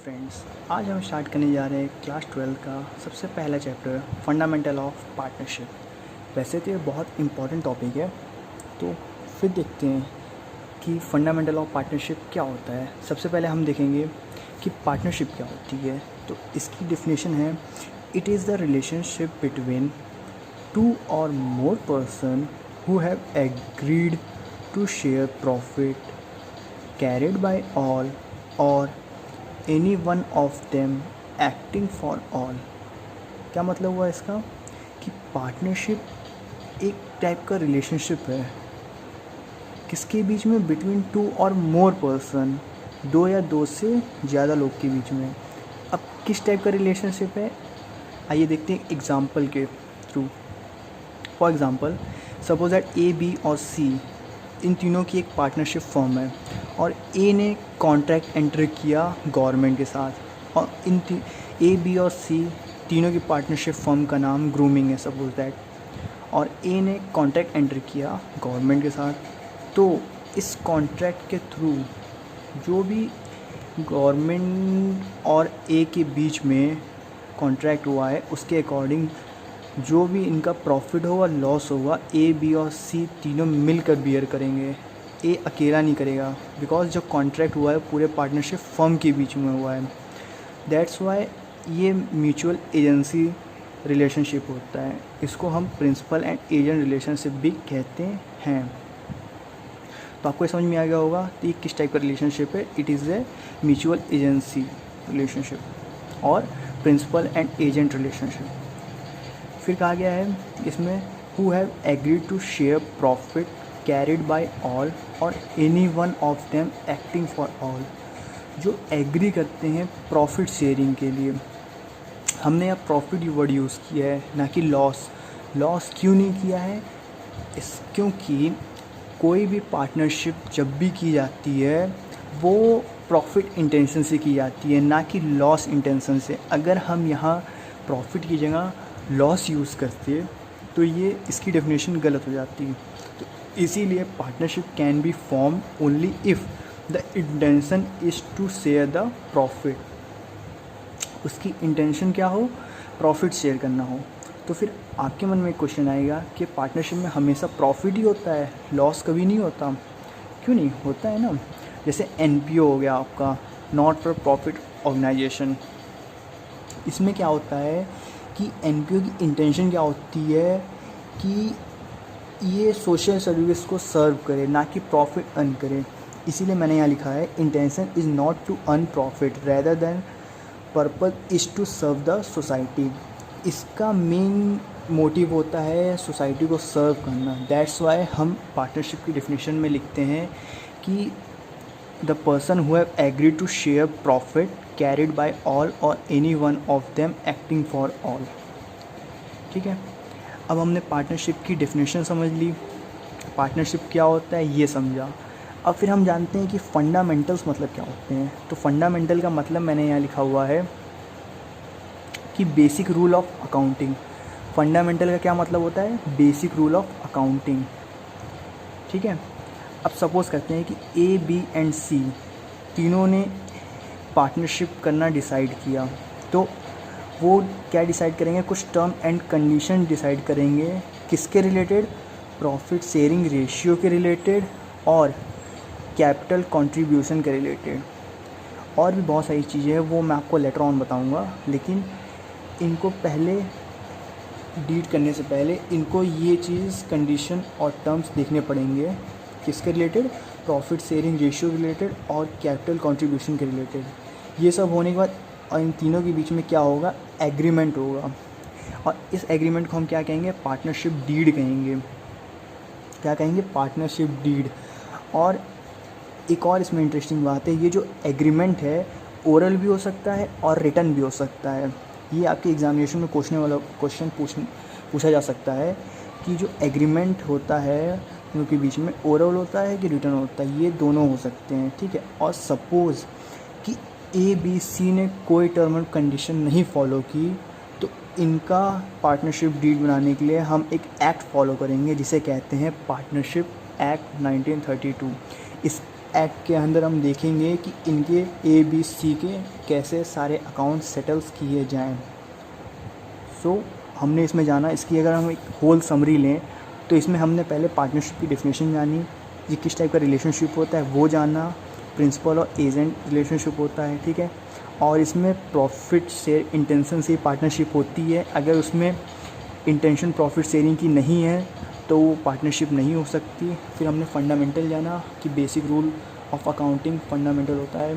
Friends, आज हम start करने जा रहे हैं क्लास 12 का सबसे पहला चैप्टर फंडामेंटल ऑफ पार्टनरशिप। वैसे तो ये बहुत इम्पॉर्टेंट टॉपिक है, तो फिर देखते हैं कि फंडामेंटल ऑफ पार्टनरशिप क्या होता है। सबसे पहले हम देखेंगे कि पार्टनरशिप क्या होती है। तो इसकी डेफिनेशन है, it is the relationship between two or more person who have agreed to share profit carried by all or any one of them acting for all. क्या मतलब हुआ इसका कि पार्टनरशिप एक टाइप का रिलेशनशिप है किसके बीच में, between two or more person, दो या दो से ज़्यादा लोग के बीच में। अब किस टाइप का रिलेशनशिप है, आइए देखते हैं एग्जाम्पल के through. For example, suppose that A, B और सी इन तीनों की एक पार्टनरशिप फॉर्म है और ए ने कॉन्ट्रैक्ट एंटर किया गवर्नमेंट के साथ, और इन ए, बी और सी तीनों की पार्टनरशिप फॉर्म का नाम ग्रूमिंग है सपोज दैट, और ए ने कॉन्ट्रैक्ट एंटर किया गवर्नमेंट के साथ। तो इस कॉन्ट्रैक्ट के थ्रू जो भी गवर्नमेंट और ए के बीच में कॉन्ट्रैक्ट हुआ है उसके अकॉर्डिंग जो भी इनका प्रॉफिट होगा लॉस होगा, ए, बी और सी तीनों मिलकर बियर करेंगे। ए अकेला नहीं करेगा, बिकॉज जो कॉन्ट्रैक्ट हुआ है पूरे पार्टनरशिप फर्म के बीच में हुआ है। दैट्स वाई ये म्यूचुअल एजेंसी रिलेशनशिप होता है। इसको हम प्रिंसिपल एंड एजेंट रिलेशनशिप भी कहते हैं। तो आपको समझ में आ गया होगा कि किस टाइप का रिलेशनशिप है। It is a mutual agency relationship or principal and agent relationship. फिर कहा गया है इसमें, who have agreed to share profit carried by all or any one of them acting for all. जो एग्री करते हैं प्रॉफिट शेयरिंग के लिए। हमने यहाँ प्रॉफिट वर्ड यूज़ किया है, ना कि लॉस। लॉस क्यों नहीं किया है, क्योंकि कोई भी पार्टनरशिप जब भी की जाती है वो प्रॉफिट इंटेंशन से की जाती है, ना कि लॉस इंटेंशन से। अगर हम यहाँ प्रॉफिट की जगह लॉस यूज़ करते तो ये इसकी डेफिनेशन गलत हो जाती है। तो इसीलिए partnership can be form only if the intention is to share the profit. उसकी इंटेंशन क्या हो, प्रॉफिट शेयर करना हो। तो फिर आपके मन में एक क्वेश्चन आएगा कि पार्टनरशिप में हमेशा प्रॉफिट ही होता है, लॉस कभी नहीं होता। क्यों नहीं होता है ना। जैसे एनपीओ हो गया आपका, नॉट फॉर प्रॉफिट ऑर्गेनाइजेशन। इसमें क्या होता है कि एनपीओ की इंटेंशन क्या होती है कि ये सोशल सर्विस को सर्व करे, ना कि प्रॉफिट अर्न करे। इसीलिए मैंने यहाँ लिखा है, intention is not to earn profit rather than purpose is to serve the society. इसका मेन मोटिव होता है सोसाइटी को सर्व करना। दैट्स वाई हम पार्टनरशिप की डेफिनेशन में लिखते हैं कि the person who have agreed to share profit carried by all or any one of them acting for all. ठीक है, अब हमने पार्टनरशिप की डेफिनेशन समझ ली, पार्टनरशिप क्या होता है ये समझा। अब फिर हम जानते हैं कि फंडामेंटल्स मतलब क्या होते हैं। तो फंडामेंटल का मतलब मैंने यहाँ लिखा हुआ है कि basic rule of accounting. Fundamental का क्या मतलब होता है, बेसिक रूल ऑफ अकाउंटिंग। ठीक है, अब सपोज़ करते हैं कि ए, बी एंड सी तीनों ने पार्टनरशिप करना डिसाइड किया। तो वो क्या डिसाइड करेंगे, कुछ टर्म एंड कंडीशन डिसाइड करेंगे। किसके रिलेटेड, प्रॉफिट शेयरिंग रेशियो के रिलेटेड और कैपिटल कंट्रीब्यूशन के रिलेटेड। और भी बहुत सारी चीज़ें हैं, वो मैं आपको लेटर ऑन बताऊंगा। लेकिन इनको पहले डीड करने से पहले इनको ये चीज़ कंडीशन और टर्म्स देखने पड़ेंगे। किसके रिलेटेड, प्रॉफिट शेयरिंग रेशियो के रिलेटेड और कैपिटल कंट्रीब्यूशन के रिलेटेड। ये सब होने के बाद और इन तीनों के बीच में क्या होगा, एग्रीमेंट होगा। और इस एग्रीमेंट को हम क्या कहेंगे, पार्टनरशिप डीड कहेंगे। क्या कहेंगे, पार्टनरशिप डीड। और एक और इसमें इंटरेस्टिंग बात है, ये जो एग्रीमेंट है ओरल भी हो सकता है और रिटन भी हो सकता है। ये आपके एग्जामिनेशन में क्वेश्चन पूछा जा सकता है कि जो एग्रीमेंट होता है उनके बीच में ओरल होता है कि रिटन होता है, ये दोनों हो सकते हैं। ठीक है, और सपोज़ कि ए, बी, सी ने कोई टर्म एंड कंडीशन नहीं फॉलो की, तो इनका पार्टनरशिप डीड बनाने के लिए हम एक एक्ट फॉलो करेंगे जिसे कहते हैं पार्टनरशिप एक्ट 1932। इस एक्ट के अंदर हम देखेंगे कि इनके ए बी सी के कैसे सारे अकाउंट सेटल्स किए जाएं। सो हमने इसमें जाना, इसकी अगर हम एक होल समरी लें तो इसमें हमने पहले पार्टनरशिप की डेफिनेशन जानी, ये किस टाइप का रिलेशनशिप होता है वो जाना, प्रिंसिपल और एजेंट रिलेशनशिप होता है, ठीक है। और इसमें प्रॉफिट शेयर इंटेंशन से पार्टनरशिप होती है, अगर उसमें इंटेंशन प्रॉफिट शेयरिंग की नहीं है तो वो पार्टनरशिप नहीं हो सकती। फिर हमने फंडामेंटल जाना कि basic rule of accounting fundamental होता है